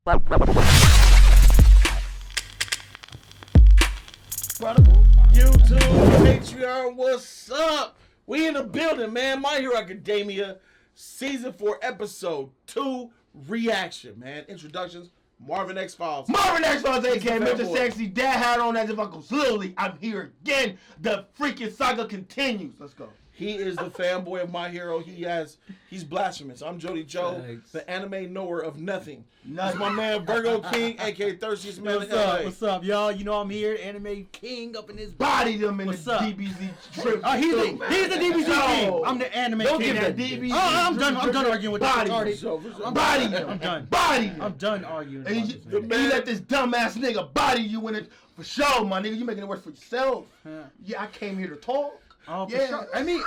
YouTube, Patreon, what's up? We in the building, man. My Hero Academia, Season 4, Episode 2, Reaction, man. Introductions, Marvin X Files. Marvin X Files, aka Mr. Sexy, dad hat on as if I go slowly. I'm here again. The freaking saga continues. Let's go. He is the fanboy of My Hero. He's blasphemous. I'm Jody Joe, the anime knower of nothing. That's my man Virgo King, aka Thirstiest Man in LA. What's up, y'all? You know I'm here, anime king up in this body them in What's the up? DBZ trip. He's the DBZ king. I'm the anime Don't king. give that DBZ. I'm done arguing with body. this. Body. I'm done. Body. I'm done arguing. And you let this dumbass nigga body you in it for show, my nigga. You making it work for yourself. Yeah, I came here to talk. Oh, for yeah. sure. I mean, you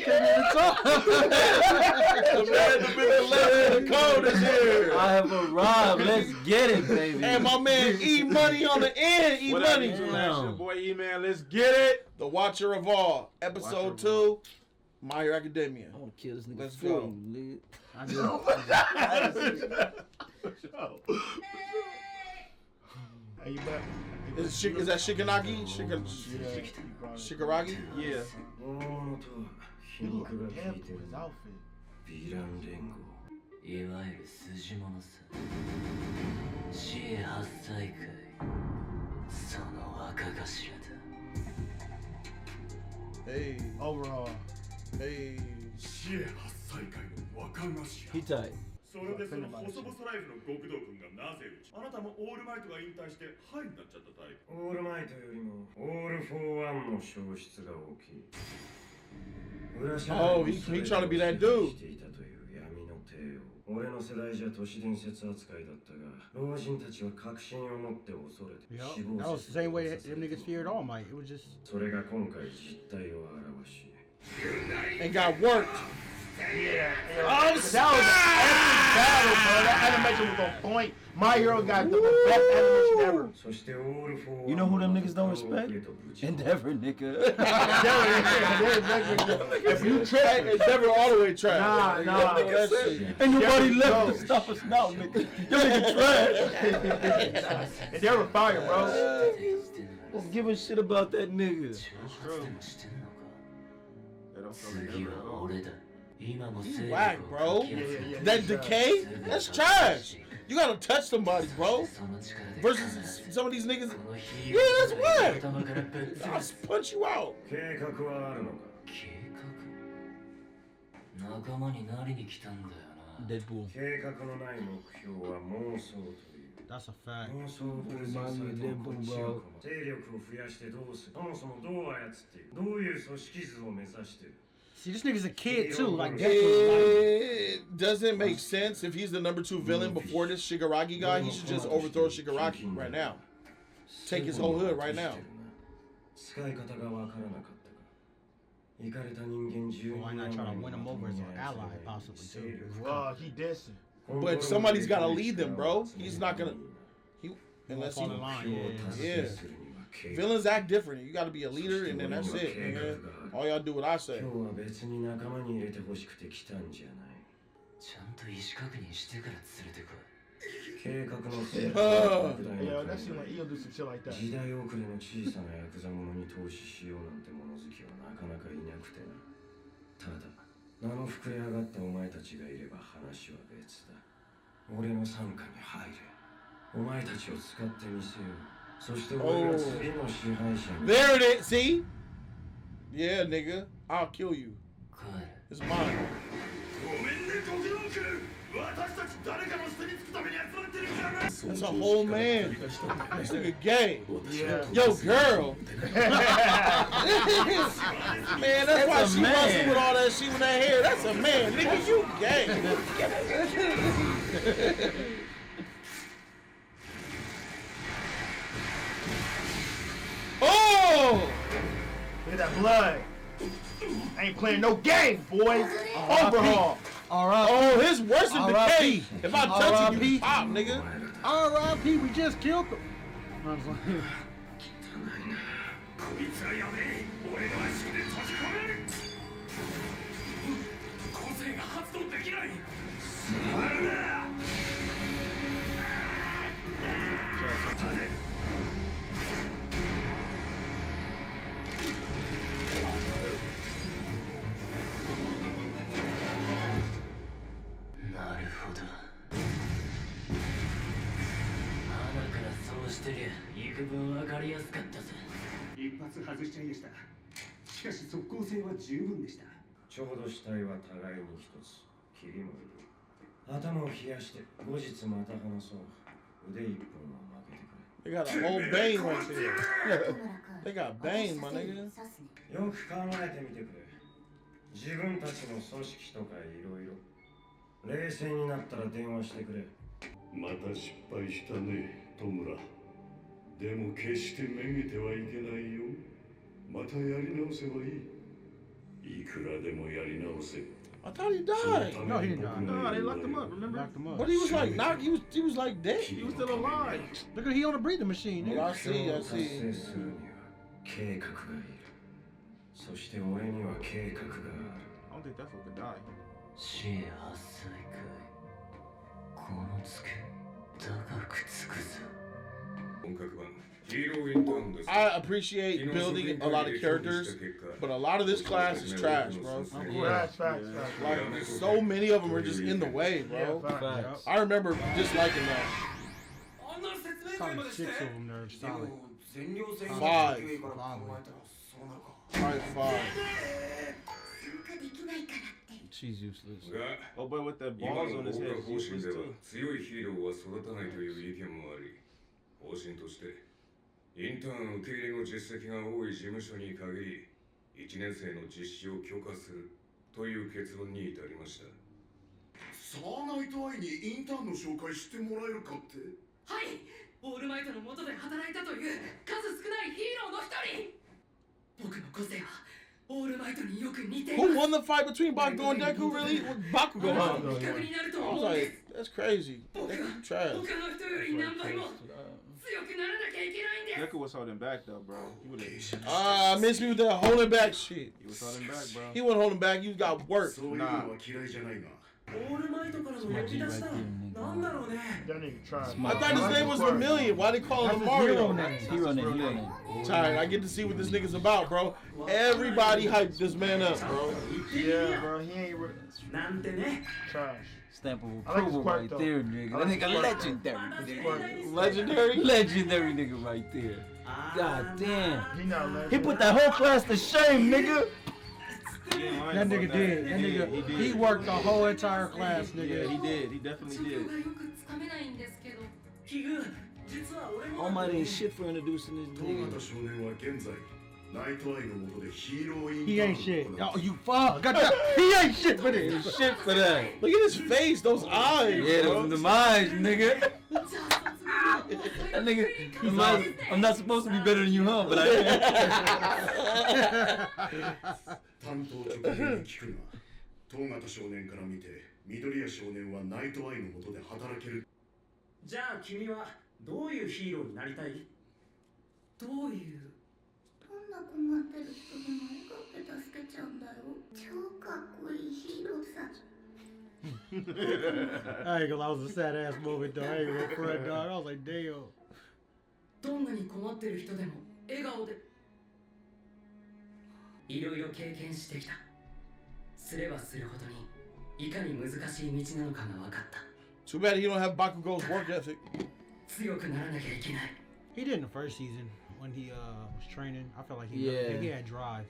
came here to talk. The man, the code is here. I have arrived. Let's get it, baby. And my man E Money on the end. E Money. Damn. Boy E Man, let's get it. The Watcher of All, Episode 2, My Hero Academia. I want to kill this nigga. Let's go. I do. Hey, you back? Is that Shikanagi? Shikaragi? Yeah. He look damn for his outfit. ヴィラン連合いわゆる筋物さ死へ八歳会その若頭だ Hey. Overhaul. Hey. 死へ八歳会の若頭。痛いそれでその細々ライフの極道君がなぜうちあなたもオールマイトが引退してハイになっちゃったタイプ。オールマイトよりもオール・フォー・ワンの消失が大きい。 Oh, he trying to be that dude. 俺の世代じゃ都市伝説扱いだったが、老人たちは確信を持って恐れて Yep. That was the same way them niggas feared All Might. It was just. それが今回実態を表し。 And got worked. Yeah. That was an epic battle, bro. That animation was on point. My Hero got the best animation ever. You know who them niggas don't respect? Endeavor, nigga. If you track, it's never all the way track. Nah. Ain't nobody left to stop us now, nigga. Your nigga trash. And they were fire, bro. Let's give a shit about that nigga. You whack, bro. Yeah. That decay, that's trash. You gotta touch somebody, bro. Versus some of these niggas, yeah, that's whack. I'll punch you out. 計画はあるのか。仲間になりに来たんだよな。Deadpool. 計画のない目標は妄想という。 That's a fact. 妄想をプレゼンされても勢力を増やしてどうする。そもそもどう操っている。どういう組織図を目指している。 See, this nigga's a kid too. Like Deadpool. It doesn't make sense if he's the number 2 villain before this Shigaraki guy. He should just overthrow Shigaraki right now. Take his whole hood right now. 使い方がわからなかったか。イカれた人間10 Why not try to win him over as an ally, possibly too? Wow, he dissing. But somebody's gotta lead them, bro. He's not gonna. Unless he. On the line, Yeah. Villains act different. You gotta be a leader, and then that's it, man. All y'all do what I say. 今日は別に仲間に入れてほしくて来たんじゃない。ちゃんと意思確認してから連れてこい。計画のせい Yeah, that shit like he'll do some shit like that. 時代遅れの小さなヤクザ者に投資しようなんて物好きはなかなかいなくてな。ただ、名の膨れ上がったお前たちがいれば話は別だ。俺の傘下に入れ。お前たちを使ってみせよう。そして俺が次の支配者に。 There it is. See? Yeah, nigga. I'll kill you. 帰れ。 It's mine. ごめんね、極道君。私たち誰かの捨てにつくために集まってるんじゃない。 That's a whole man. This nigga gay. Yeah. Yo, girl. Man, that's why she busting with all that shit with that hair. That's a man. Nigga, you gay. Oh! Look at that blood. I ain't playing no game, boys. Overhaul. Oh, his worse than decay. R.I.P. If I touch you, you pop, nigga. R.I.P. We just killed them. I was like, こいつはやべえ。俺の足で閉じ込める。個性が発動できない。触るな。してりゃ幾分分かりやすかったぜ。一発外しちゃいでした。しかし速攻性は十分でした。ちょうど死体は互いに一つ、霧もいる。頭を冷やして後日また話そう。腕一本は負けてくれ。 They got a whole Bane right there. They got Bane, my nigga. よく考えてみてくれ。自分たちの組織とかいろいろ。冷静になったら電話してくれ。また失敗したね、戸村。でも決してめげてはいけないよ。またやり直せばいい。いくらでもやり直せ。 I thought he died. No, he didn't die. No, they locked him up. Remember? Locked him up. But he was like knocked. He was like dead. He was still alive. Look at he on the breathing machine. Well, Nigga. I see. I 達 see. 成するには計画がいる。そして俺には計画がある。 I don't think that fool could die. 死へ8歳かい。このつけ高くつくぞ。 I appreciate building a lot of characters, but a lot of this class is trash, bro. Facts. Like so many of them are just in the way, bro. Facts. I remember disliking that. Probably 6 of them there. Solid. 5. Probably 5. She's useless. Oh, but with the balls on his head, he's useless too. 強いヒーローは育たないという意見もあり、方針としてインターン受け入れの実績が多い事務所に限り1年生の実施を許可するという結論に至りました。さあナイトアイにインターンの紹介してもらえるかって。はい、オールマイトの下で働いたという数少ないヒーローの一人。僕の個性はオールマイトによく似ています。 Who won the fight between Bakugo and Deku? Really? Bakugo won. 味覚になると I 思 was うんで like, す。 that's crazy. Deku trash. 他の人より何倍も強くならなきゃいけないんです。 Deku was holding back though, bro. He would have. I miss me with that holding back shit. He was holding back, bro. He wasn't holding back. You got work. そういうのは嫌いじゃないが。オールマイトからの呼び出しだ。なんだろうね。 That nigga tried. I thought his name was Vermilion. Why they call him Mario? Hero name. Tired. I get to see what this nigga's about, bro. Everybody hyped this man up, bro. Yeah, bro. He ain't なんてね。 trash. Stamp of I like his approval quirk, right though. there, nigga. I That like nigga his quirk, legendary. Legendary? Legendary nigga right there. God damn. He not legendary. He put that whole class to shame, nigga. Yeah, That nigga did. That nigga, he worked the whole entire class, Yeah, nigga. he did. He definitely 状況 did. がよくつかめないんですけど。キグ、実は俺も。 Almighty ain't shit for introducing this トー nigga. ガタ少年は現在ナイトアイの下でヒーローインタ He ーン ain't shit. を行って Oh, you fuck. Got that. He ain't shit for this. Shit for that. Look at his face, those eyes. Yeah, bro. the eyes, nigga. じゃあ卒業。 That nigga, I'm not supposed to be better than you, huh? But I am. 担当直入に聞くが、トーガタ少年から見て緑谷少年はナイトアイの下で働ける。じゃあ君はどういうヒーローになりたい？どういう。どんな困ってる人でも笑顔で助けちゃうんだよ。超かっこいいヒーローさ。 I ain't gonna lie, it was a sad ass moment though. I ain't gonna front, dog. I was like, damn. どんなに困ってる人でも笑顔で。いろいろ経験してきた。すればするほどにいかに難しい道なのかが分かった。 Too bad he don't have Bakugo's work ethic. 強くならなきゃいけない。 He did in the first season when he was training. I felt like he had drive.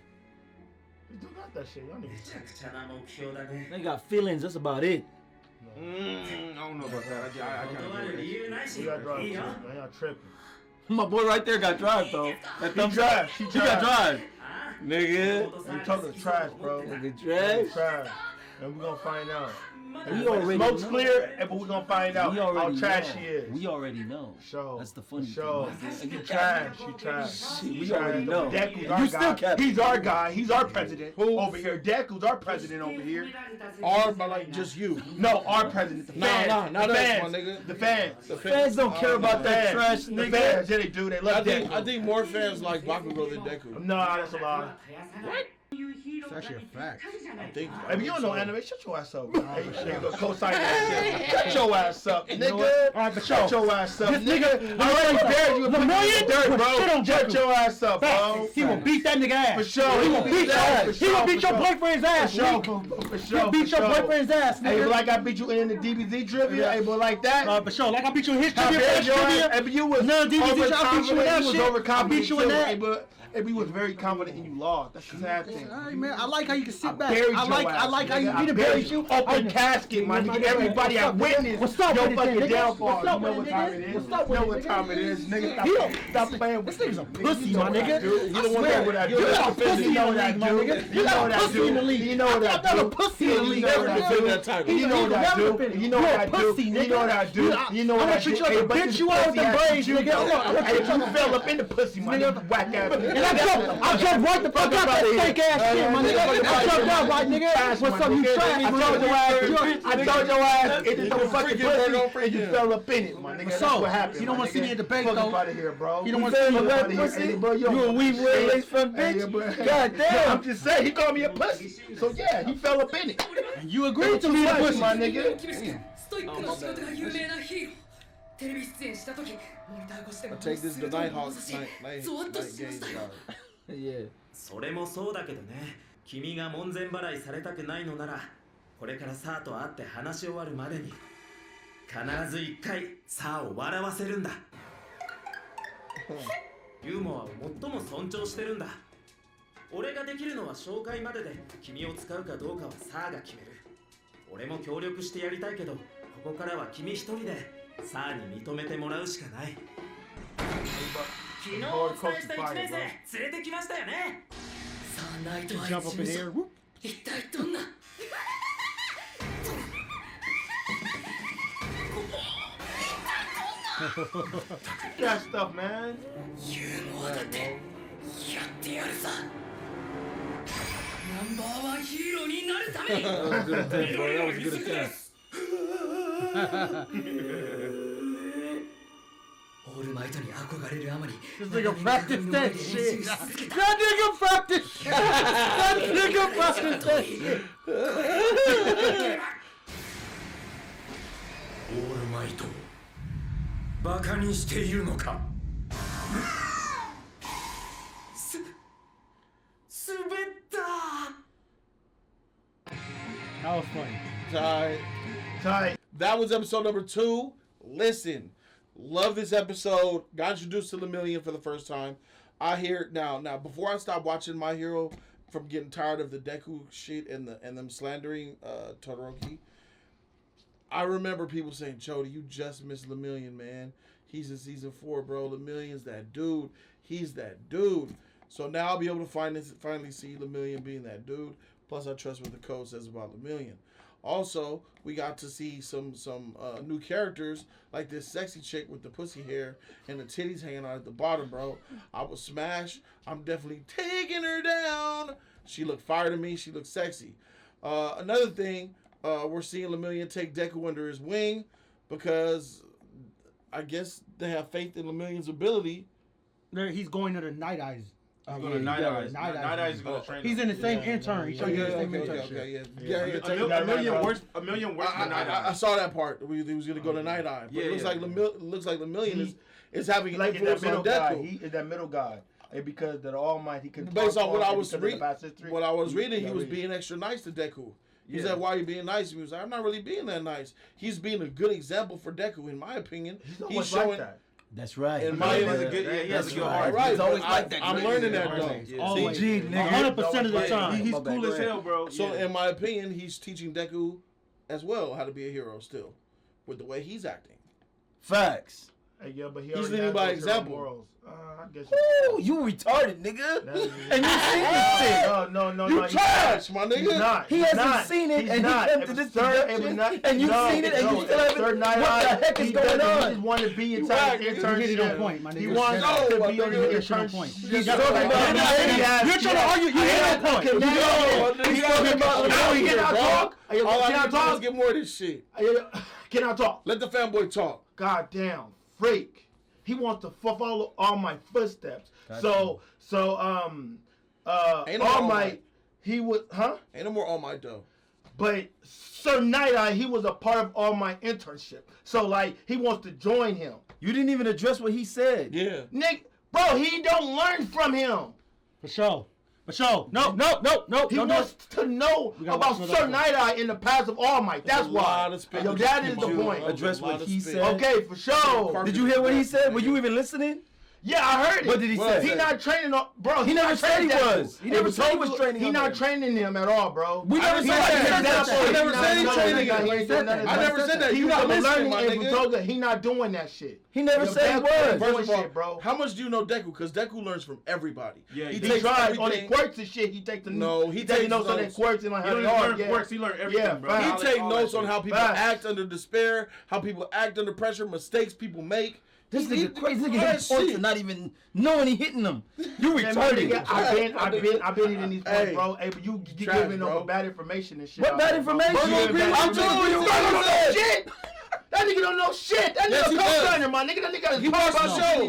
He still got that shit. Y'all め niggas. ちゃくちゃな目標だね。 They got feelings. That's about it. I don't know about that. I 断る can't 理 do 由ない it. し、 He got drive いい too. よ。 Man, y'all tripping. My boy right there got drive though. That He thumbs trash. up. He He got trash. drive. Nigga. You talking trash, bro. Nigga He trash. trash. And we gonna find out. We already Smoke's know. clear, but we gonna find out We how already trash know. he is. We already know. Show. That's the funny Show. thing. He trash. He trash. Shit, we Trash. already know. Deku's You our still guy. kept- He's our guy. He's our president Who? over here. Deku's our president over here. Or by like just you. No, our president. The fans. Not the us, fans. my nigga. The fans. The Fans don't care about that trash, The nigga. fans. Yeah, they do. They love I Deku. think more fans like Bakugo than Deku. Nah, that's a lie. It's actually a fact. I think. If you don't know anime, shut your ass up. Hey, co-sign that shit. Shut your ass up, nigga. Alright, but Shut your ass up, nigga. I already dared you to put me in the dirt, bro. Shut your ass up, bro. He will beat that nigga ass. For sure. He will beat your ass. He will beat your boyfriend's ass. For sure. He'll beat your boyfriend's ass, Hey, nigga. like I beat you in the DBZ trivia, hey, but like that. For sure. Like I beat you in his How trivia. bad your ass? Hey, but you was No, DBZ, I beat you in that shit. I beat you in that. Hey, but you was very confident and you lost. That's the sad thing. Alright, man. I like how you can sit back. Buried I like how you need to bury you. Open casket, my nigga. Everybody I witnessed What's up your with it, fucking nigga? downfall. What's up You know with what it, time nigga? it is. What's up You know with what it, time nigga? it is, nigga. Stop playing with This nigga's a me. pussy, You know my what I nigga. do. You know I swear. what I do. You're not a pussy You know in what the I league, my do. nigga. You know what I do. You know what I I'm not a do. pussy in the league. You know what I do. You know what I do. You know what I do. You know what I do. You know what I do. I'm gonna treat you like a bitch. You out with the braids, nigga. Hey, you fell up in the pussy, my nigga. Whack ass. And I jumped right the fuck out that fake ass shit, my nigga. I jumped out right, nigga. What's up, you trash? I told your ass it is no fucking pussy, and you fell up in it, my nigga. That's what happened. You don't want to see me at the bank, Fuck though. out of here, bro. You don't want to see me out at of the here, pussy? bro. You a weave lace front bitch? God damn. I'm just saying, he called me a pussy. So yeah, he fell up in it. You agreed to be a pussy, my nigga. ストイックな仕事が有名なヒーロー。テレビ出演した時、モニター越しで I も take this to Nighthawk, ゾワッとしましたよ。 Yeah. それもそうだけどね。君が門前払いされたくないのなら、これからサーと会って話し終わるまでに必ず一回サーを笑わせるんだ。ユーモアを最も尊重してるんだ。俺ができるのは紹介までで君を使うかどうかはサーが決める。俺も協力してやりたいけど、ここからは君一人でサーに認めてもらうしかない。昨日お伝えした1年生連れてきましたよね。さあ、ナイトアイ Jump up in the air. Whoop. 一体どんな That stuff, man. ユーモアだってやってやるさ。ナンバーワンヒーローになるために That was a good attempt, bro. That was a good attempt. オールマイトに憧れるあまり This nigga practiced that shit. That nigga practiced. That nigga practiced that shit. オールマイトバカにしているのか。滑った。 That was funny. Tight. That was episode number 2. Listen, love this episode. Got introduced to Lemillion for the first time. I hear now. Before I stop watching My Hero, from getting tired of the Deku shit and them slandering Todoroki, I remember people saying, "Jody, you just missed Lemillion, man. He's in season 4, bro. Lemillion's that dude. He's that dude." So now I'll be able to finally see Lemillion being that dude. Plus, I trust what the code says about Lemillion. Also, we got to see some new characters, like this sexy chick with the pussy hair and the titties hanging out at the bottom, bro. I was smashed. I'm definitely taking her down. She looked fire to me. She looked sexy. Another thing, we're seeing Lemillion take Deku under his wing because I guess they have faith in Lemillion's ability. He's going to the Nighteye's. He's going to Nighteye. Nighteye's going to train him. He's in the same intern. He's trying to get the same intern. A million worse than Nighteye. I saw that part. He was going to go to Nighteye. But it looks like Lemillion is having an influence on Deku. He is that middle guy. And because the All Might, he can. Based on what I was reading, he was being extra nice to Deku. He said, "Why are you being nice?" He was like, "I'm not really being that nice." He's being a good example for Deku, in my opinion. He's showing that. That's right. In my opinion, he has a good heart. Right, He's always like that. I'm learning that though. Always. G, nigga. 100% of the time. He's cool as hell, bro. So in my opinion, he's teaching Deku as well how to be a hero still, with the way he's acting. Facts. Hey, yeah, but he's leading by example. I guess you retarded, nigga. And you seen this shit. No. You trash, my nigga. He's not. He hasn't seen it, and he came to this production, and you've seen it, and you still haven't. What the heck is going on? He just wanted to be inside the internship. You hit it on point, my nigga. He wants to be on the internship. You're trying to argue. You hit it on point. He's talking about Lemillion. Can I talk? All I need to do is get more of this shit. Can I talk? Let the fanboy talk. Goddamn freak. He wants to follow all my footsteps. All Might He was, huh? Ain't no more All Might though. But Sir Nighteye, he was a part of All Might internship. So like, he wants to join him. You didn't even address what he said. Yeah. Nick, bro, he don't learn from him. For sure. No. He wants to know about Sir Nighteye in the past of All Might. That's why. Yo, that is the point. Address what he said. Okay, for sure. Did you hear what he said? Were you even listening? Yeah, I heard it. What did he say? He not training, bro. He never said he was. He never said he was training him. He not training him at all, bro. We never said that. I never said he training him. I never said that. You not listening, my nigga. He not doing that shit. He never said he was. First of all, bro. How much do you know Deku? Because Deku learns from everybody. Yeah, he takes tries on the quirks and shit. He takes the he takes notes on the quirks and like how they are. Quirks. He learned everything, bro. He take notes on how people act under despair, how people act under pressure, mistakes people make. This nigga crazy. Nigga hitting points and not even knowing he hitting them. You retarded. I've been in these points, bro. Hey, but you giving up bad information and shit. What bad information? I'm telling you, don't know shit. That nigga don't know shit. That nigga co-signer, my nigga. That nigga is talking about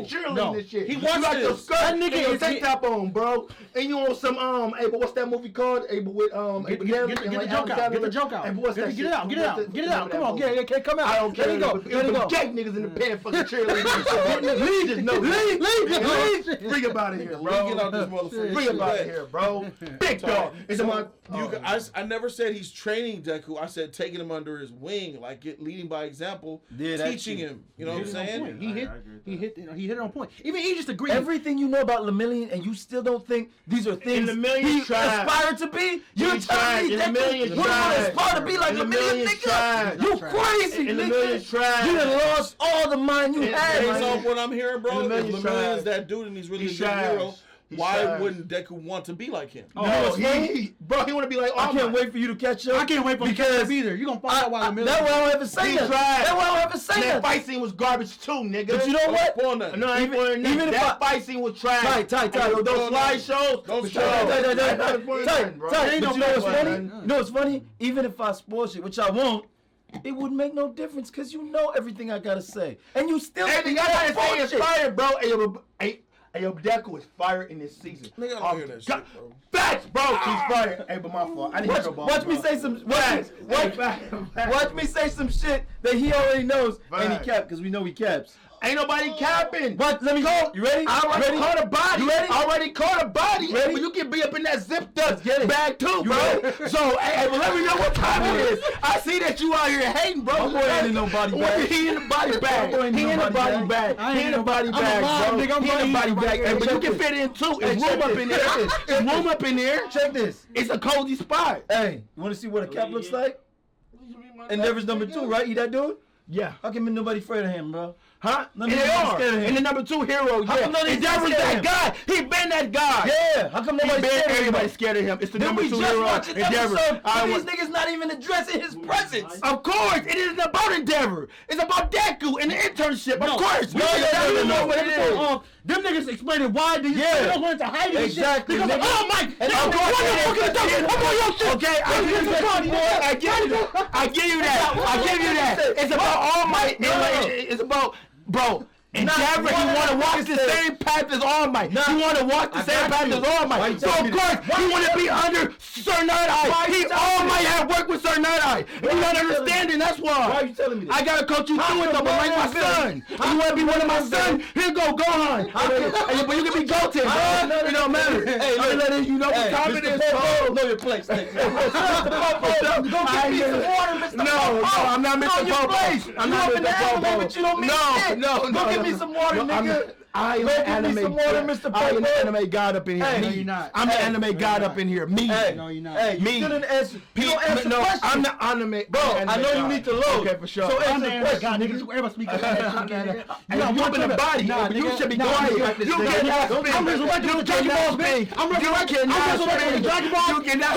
cheerleading and shit. He watched this. That nigga is tank top on, bro. And you on some hey, but what's that movie called? Hey, but with get the joke out. Get the joke out. Hey, but what's that? Get it out. Get it out. Get it out. Come on, get come out. I don't care. There you go. There you go. Gay niggas in the pen fucking cheerleading. Leave. Bring him out of here, bro. Get out this motherfucker. Bring him out of here, bro. Big dog. I never said he's training Deku. I said taking him under his wing, like leading by example, teaching him. You know what I'm saying? He hit it on point. Even he just agreed. Everything you know about Lemillion, and you still don't think these are things he aspired to be. You're telling me Deku would aspire to be like Lemillion, nigga? You crazy, nigga? You done lost all the mind you had. Based off what I'm hearing, bro, if Lemillion is that dude and he's really a good hero, why wouldn't Deku want to be like him? No, he want to be like. I can't wait for you to catch up. I can't wait for you to catch up either. You're gonna find out why Lemillion. That's why I don't ever say that. That's why I don't ever say that. That fight scene was garbage too, nigga. But you know what? No, I ain't pouring nothing. Even that fight scene was trash. Tight. Those slideshows. Those shows. Tight. But you know what's funny? You know what's funny? Even if I spoil shit, which I won't, it would make no difference because you know everything I gotta say, and you still. Everything I gotta say is fire, bro. Hey, yo, Deku is fire in this season. Nigga, I don't hear that shit, bro. Facts, bro. He's fire. Hey, but my fault. I didn't hear the ball. Watch me say some. Watch me say some shit that he already knows, and he capped because we know he caps. Ain't nobody capping. What? Let me go. You ready? I already caught a body. You ready? I already caught a body. Ready? But you can be up in that zip dust bag too, bro. So, hey, well, let me know what time it is. I see that you out here hating, bro. My boy ain't in no body bag. He in the body bag. He in the body bag. He in the body bag, bro. He in the body bag. Hey, but you can fit in too. It's room up in there. It's room up in there. Check this. It's a cozy spot. Hey, you want to see what a cap looks like? Endeavor's number 2, right? You that dude? Yeah. How come nobody afraid of him, bro? Huh? And they are. And the number 2 hero, yeah. Endeavor's that guy. He been that guy. Yeah. How come nobody scared of him? Everybody's scared of him. It's the number 2 hero, Endeavor. These niggas not even addressing his presence. Of course. It isn't about Endeavor. It's about Deku and the internship. Of course. No. know what it is. Them niggas explaining why these niggas wanted to hide this exactly. shit. Because oh my, I'm on your shit. Okay, I give you that. It's about All Might. It's about, bro. Endeavor, he want to walk the same path as All Might. He want to walk the same path as All Might. So of course, he want to be under Sir Nighteye. He All Might have worked with Sir Nighteye. You not understanding? That's why. Why are you telling me this? I gotta coach you through it though, but like my son. You want to be one of my sons? Here go Gohan. But you can be Goten, bro. It don't matter. Hey, let you know what time it is. Know your place. No, I'm not Mr. Popo. I'm not Mr. Popo. But you don't mean shit. No. Give me some water, nigga. I am the anime god up in here. No, you're not. I'm the anime god up in here. Me. No, you're not. Hey, me. You didn't answer. You don't answer the question. I'm the anime. Bro, I know you need to load. Okay, for sure. So I'm answer the the anime question. god, nigga. Everybody speak. You up in the body. You should be quiet. You cannot speak. I'm resurrected with the Dragon Ball speak. I'm resurrected with the Dragon Ball. You cannot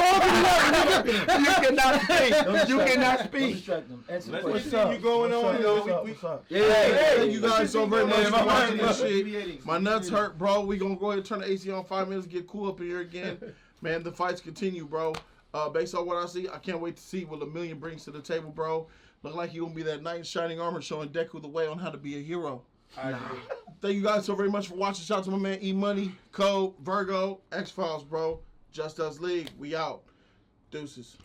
speak. You cannot speak. Answer the Let's question. continue going on, yo. What's up? Thank you guys so very much for watching this shit. My nuts hurt, bro. We gonna go ahead and turn the AC on 5 minutes, get cool up in here again. Man, the fights continue, bro. Based on what I see, I can't wait to see what Lemillion brings to the table, bro. Look like he gonna be that knight in shining armor showing Deku the way on how to be a hero. Thank you guys so very much for watching. Shout out to my man E Money, Code, Virgo, X Files, bro. Just Us League. We out. Deuces.